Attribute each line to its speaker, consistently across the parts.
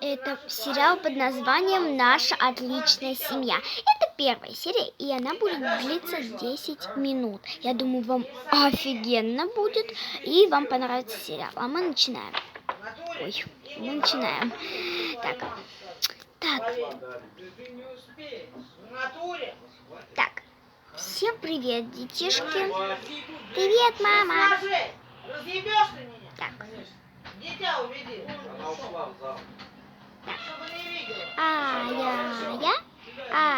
Speaker 1: Это сериал под названием «Наша отличная семья». Это первая серия, и она будет длиться 10 минут. Я думаю, вам офигенно будет, и вам понравится сериал. А мы начинаем. Мы начинаем. Так. Всем привет, детишки. Привет, мама. Так.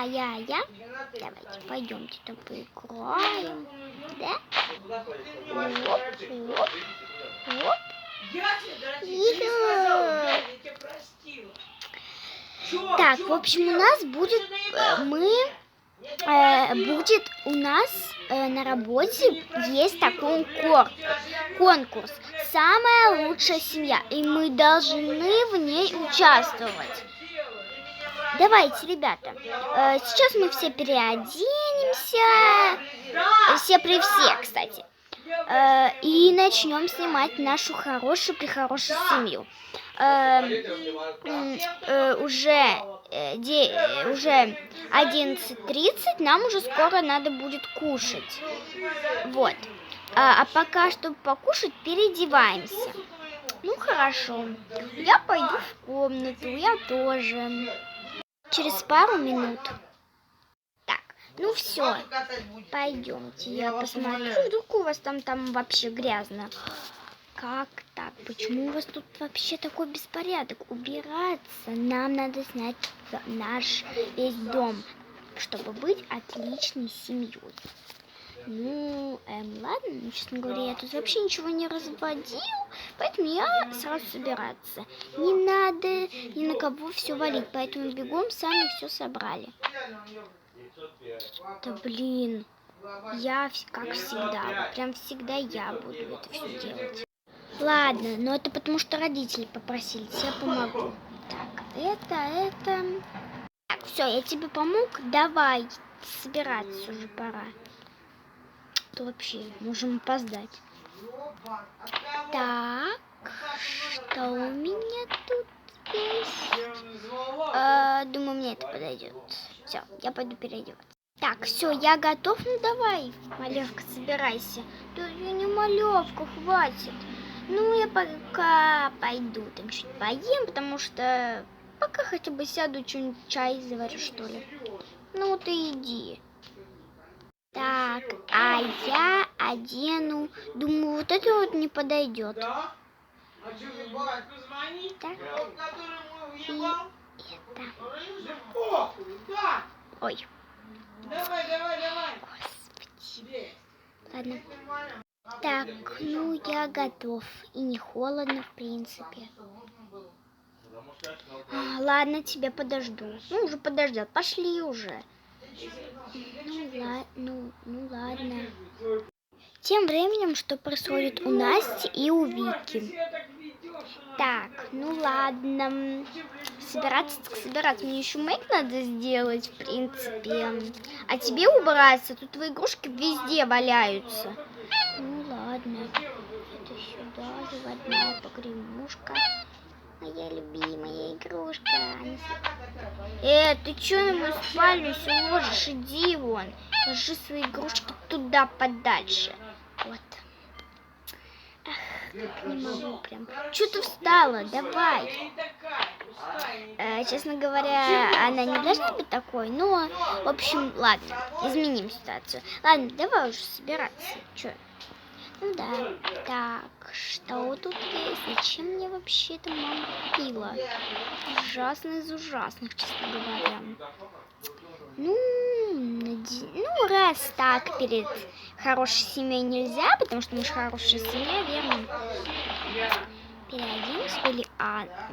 Speaker 1: Я. Давайте, пойдемте там поиграем. Да? Оп. Так, в общем, у нас будет, у нас на работе есть такой конкурс «Самая лучшая семья», и мы должны в ней участвовать. Давайте, ребята, сейчас мы все переоденемся, все при всех, кстати, и начнем снимать нашу хорошую-прехорошую семью. Уже 11:30, нам уже скоро надо будет кушать. Вот. А пока, чтобы покушать, переодеваемся. Ну, хорошо. Я пойду в комнату, я тоже. Через пару минут. Так, ну все. Пойдемте, я посмотрю. Вдруг у вас там вообще грязно. Как так? Почему у вас тут вообще такой беспорядок? Убираться. Нам надо снять наш весь дом, чтобы быть отличной семьей. Ну, ладно, честно говоря, я тут вообще ничего не разводил, поэтому я сразу собираться. Не надо ни на кого все валить, поэтому бегом сами все собрали. Да блин, я как всегда, прям всегда я буду это все делать. Ладно, но это потому что родители попросили, я помогу. Так, это. Так, все, я тебе помог, давай, собираться уже пора. То вообще можем опоздать. Так, что у меня тут есть? Думаю, мне это подойдет. Все, я пойду переодеваться. Так, все, я готов. Ну давай, малявка, собирайся. Да я не малявка, хватит. Ну я пока пойду там чуть поем, потому что пока хотя бы сяду, что-нибудь чай заварю, что ли. Ну ты иди. Так, а я одену, думаю, вот это вот не подойдет. Так, и это. Ой. Господи. Ладно. Так, ну я готов. И не холодно, в принципе. Ладно, тебя подожду. Ну, уже подождет. Пошли уже. Ну ладно. Тем временем, что происходит у Насти и у Вики. Так, ну ладно. Собираться. Мне еще мейк надо сделать, в принципе. А тебе убраться, тут твои игрушки везде валяются. Ну ладно. Это сюда заводная погремушка. Моя любимая игрушка. Ты что на мою спальню все ложишь? Иди вон. Ложи свои игрушки туда подальше. Вот. Ах, не могу прям. Что ты встала? Давай. Честно говоря, она не должна быть такой, но, в общем, ладно, изменим ситуацию. Ладно, давай уже собираться. Че? Ну да. Так, что тут есть? Зачем мне вообще это мама купила? Ужасно из ужасных, честно говоря. Ну, раз так перед хорошей семьей нельзя, потому что мы же хорошая семья, верно? Переоденусь в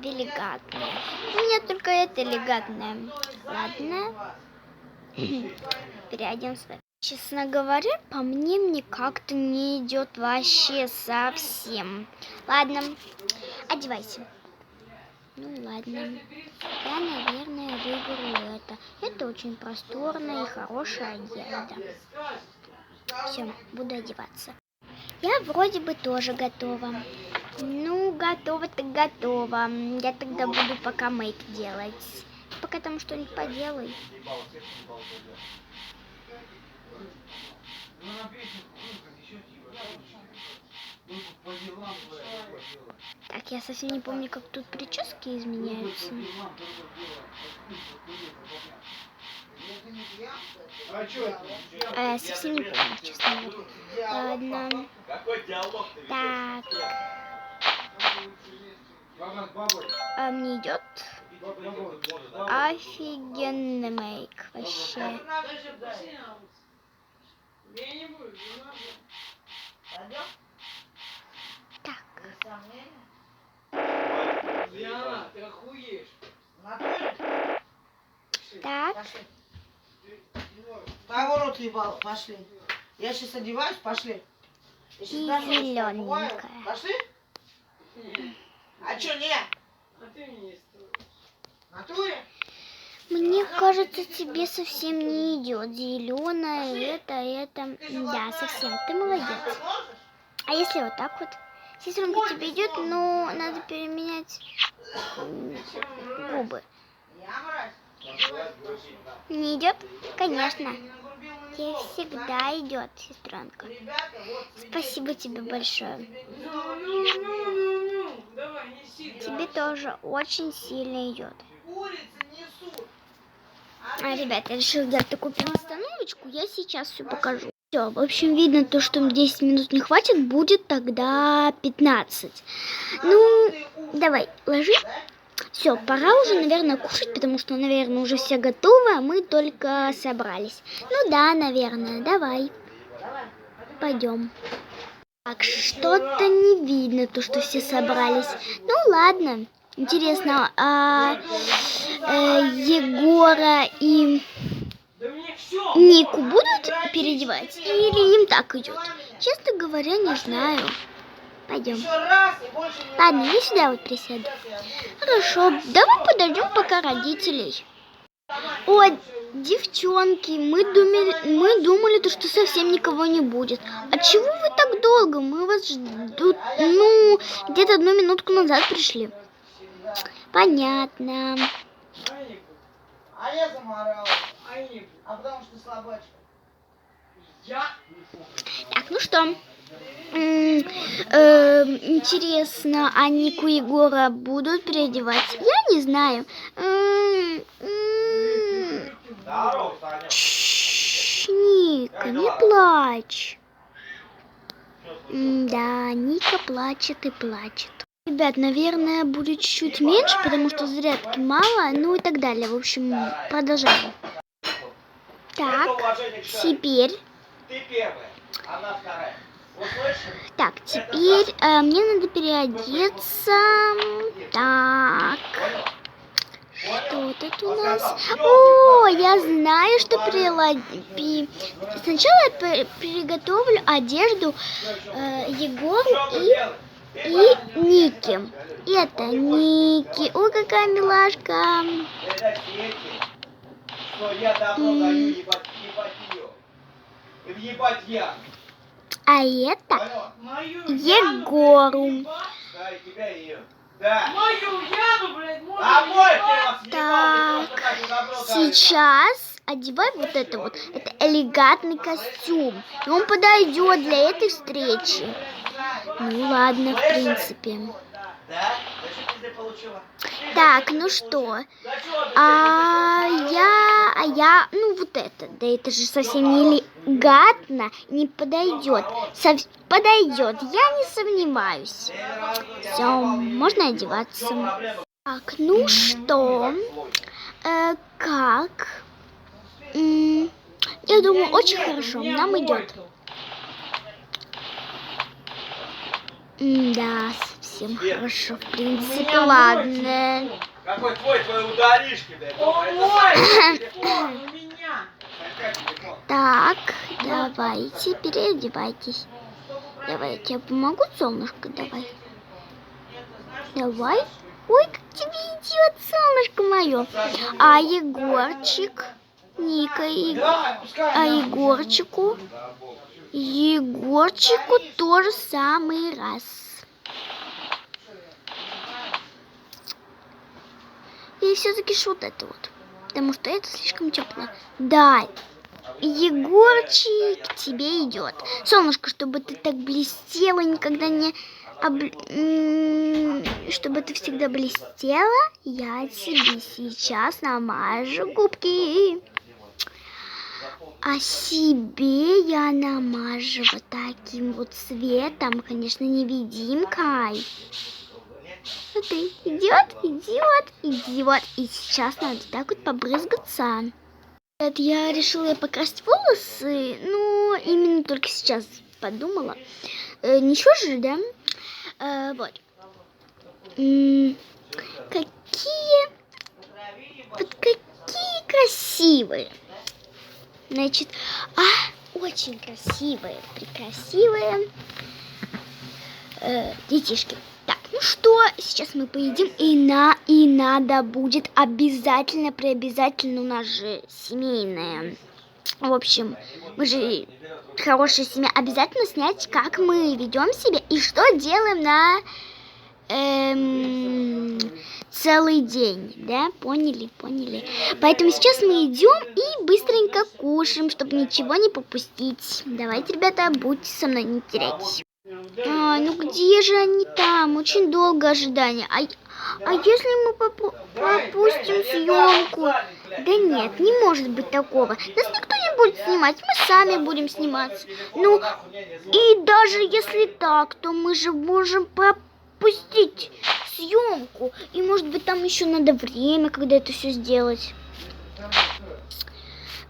Speaker 1: элегантное. У меня только это элегантное. Ладно. Переоденусь. Честно говоря, по мне как-то не идет вообще совсем. Ладно, одевайся. Ну ладно. Я, наверное, выберу это. Это очень просторная и хорошая одежда. Все, буду одеваться. Я вроде бы тоже готова. Ну, готово так готово. Я тогда буду пока мейк делать. Пока там что-нибудь поделай. Так, я совсем не помню, как тут прически изменяются. Совсем не помню, честно говоря. Ладно. Так. Мне идет офигенный мейк вообще. Так. Так.
Speaker 2: Кого рот ебал? Пошли. Я сейчас одеваюсь, пошли.
Speaker 1: И зелененькая.
Speaker 2: Пошли? А чё не? Натуре?
Speaker 1: Мне кажется, тебе совсем не идет зеленое, это. Да, совсем. Ты молодец. А если вот так вот? Сестренка, тебе идет, но надо переменять губы. Не идет? Конечно. Тебе всегда идет, сестренка. Спасибо тебе большое. Тебе тоже очень сильно идет. Ребят, я решила сделать такую перестановочку. Я сейчас все покажу. Все, в общем, видно то, что 10 минут не хватит, будет тогда 15. Ну, давай, ложи. Все, пора уже, наверное, кушать, потому что, наверное, уже все готовы, а мы только собрались. Ну да, наверное, давай. Пойдем. Так, что-то не видно, то, что все собрались. Ну ладно. Интересно, Егора и Нику будут переодевать? Или им так идет? Честно говоря, не знаю. Пойдем. Ладно, я сюда вот присяду. Хорошо, давай подождем пока родителей. О, девчонки, мы думали, то, что совсем никого не будет. А чего вы так долго? Мы вас ждут, ну, где-то 1 минутку назад пришли. Понятно.
Speaker 2: А я заморала. А потому что слабачка.
Speaker 1: Так, ну что? Интересно, а Нику и Егора будут переодевать? Я не знаю. Ника, не плачь. Да, Ника плачет и плачет. Ребят, наверное, будет чуть-чуть меньше, потому что зарядки мало, ну и так далее. В общем, продолжаем. Так, теперь...
Speaker 2: Ты первая, она вторая.
Speaker 1: Так, теперь мне надо переодеться. Так. Что тут у нас? О, я знаю, что сначала я приготовлю одежду Егору и Нике. Это Ники. Ой, какая милашка. А это Егору. Так, сейчас одевай вот это вот. Это элегантный костюм. И он подойдет для этой встречи. Ну ладно, в принципе. Так, ну что? Ну вот это. Да это же совсем не элегантно, не подойдет. Подойдет, я не сомневаюсь. Все, можно одеваться. Так, ну что? Как? Я думаю, очень хорошо, нам идет. Да, совсем хорошо, в принципе, ладно.
Speaker 2: Какой твой удалишки, блядь?
Speaker 1: Так, давайте, переодевайтесь. Давайте, я помогу, солнышко, давай. Давай. Ой, как тебе идет, солнышко мое. А Егорчик, Ника, Егорчику тоже самый раз. Или все-таки вот это вот? Потому что это слишком тепло. Да, Егорчик, тебе идет. Солнышко, чтобы ты так блестела, никогда не... Чтобы ты всегда блестела, я тебе сейчас намажу губки. А себе я намажу вот таким вот цветом, конечно, невидимкой. Смотри, идет. И сейчас надо так вот побрызгаться. Я решила покрасить волосы, но именно только сейчас подумала. Ничего же, да? Вот. Какие красивые. Значит, очень красивые, прекрасивые детишки. Так, ну что, сейчас мы поедим, и надо будет обязательно, у нас же семейная. В общем, мы же хорошая семья, обязательно снять, как мы ведем себя и что делаем на целый день, да, поняли. Поэтому сейчас мы идем и быстренько кушаем, чтобы ничего не пропустить. Давайте, ребята, будьте со мной, не теряйтесь. Ну где же они там? Очень долго ожидание. А если мы пропустим съемку? Да нет, не может быть такого. Нас никто не будет снимать, мы сами будем сниматься. Ну, и даже если так, то мы же можем пропустить съемку. И может быть там еще надо время, когда это все сделать.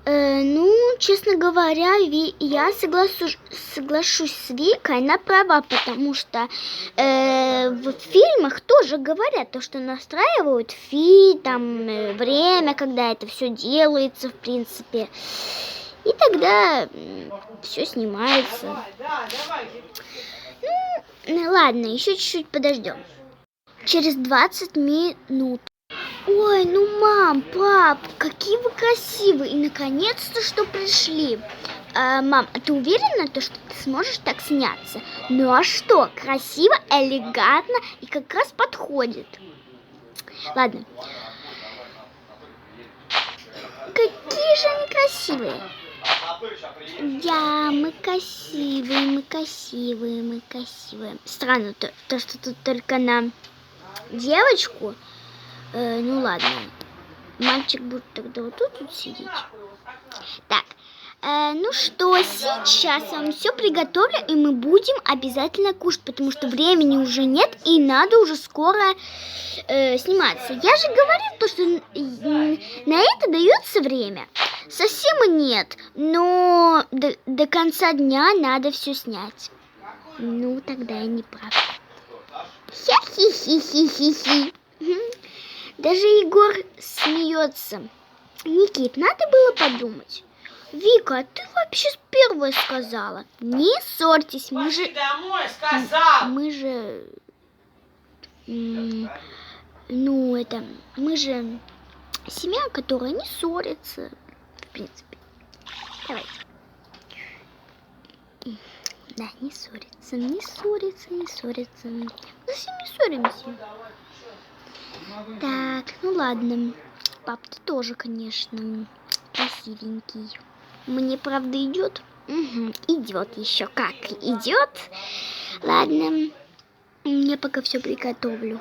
Speaker 1: Ну, честно говоря, я соглашусь с Викой, она права, потому что в фильмах тоже говорят, то, что настраивают время, когда это все делается, в принципе. И тогда все снимается. Ну, ладно, еще чуть-чуть подождем. Через 20 минут. Ой, ну мам, пап, какие вы красивые. И наконец-то, что пришли. Мам, а ты уверена, что ты сможешь так сняться? Ну а что, красиво, элегантно и как раз подходит. Ладно. Какие же они красивые. Да, мы красивые. Странно то, что тут только на девочку. Ну ладно, мальчик будет тогда вот тут сидеть. Так, ну что, сейчас я вам все приготовлю, и мы будем обязательно кушать, потому что времени уже нет, и надо уже скоро сниматься. Я же говорю, то, что на это дается время. Совсем и нет, но до конца дня надо все снять. Ну, тогда я не прав. Хи-хи-хи-хи-хи-хи. Даже Егор смеется. Никит, надо было подумать. Вика, а ты вообще первая сказала. Не ссорьтесь, мы же семья, которая не ссорится, в принципе. Давайте. Да, не ссорится. Мы совсем не ссоримся. Так, ну ладно. Пап, ты тоже, конечно, красивенький. Мне, правда, идет? Угу, идет еще как идет. Ладно, я пока все приготовлю.